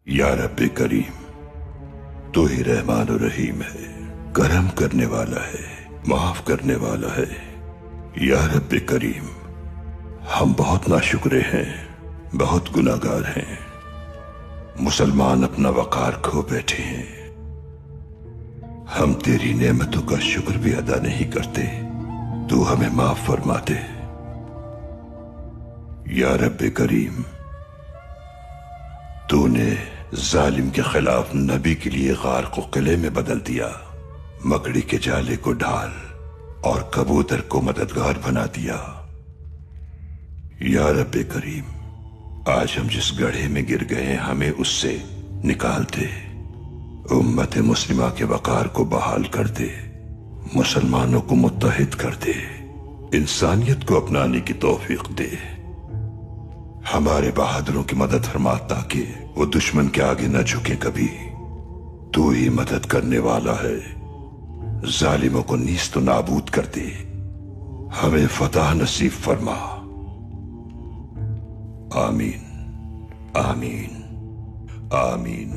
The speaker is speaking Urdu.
یا رب کریم، تو ہی رحمان و رحیم ہے، کرم کرنے والا ہے، معاف کرنے والا ہے۔ یا رب کریم، ہم بہت ناشکرے ہیں، بہت گناہگار ہیں، مسلمان اپنا وقار کھو بیٹھے ہیں، ہم تیری نعمتوں کا شکر بھی ادا نہیں کرتے، تو ہمیں معاف فرما دے۔ یا رب کریم، تو نے ظالم کے خلاف نبی کے لیے غار کو قلعے میں بدل دیا، مکڑی کے جالے کو ڈھال اور کبوتر کو مددگار بنا دیا۔ یا رب کریم، آج ہم جس گڑھے میں گر گئے ہیں ہمیں اس سے نکال دے، امت مسلمہ کے وقار کو بحال کر دے، مسلمانوں کو متحد کر دے، انسانیت کو اپنانے کی توفیق دے۔ ہمارے بہادروں کی مدد فرما تاکہ وہ دشمن کے آگے نہ جھکیں کبھی، تو ہی مدد کرنے والا ہے، ظالموں کو نیست و نابود کر دے، ہمیں فتح نصیب فرما۔ آمین آمین آمین۔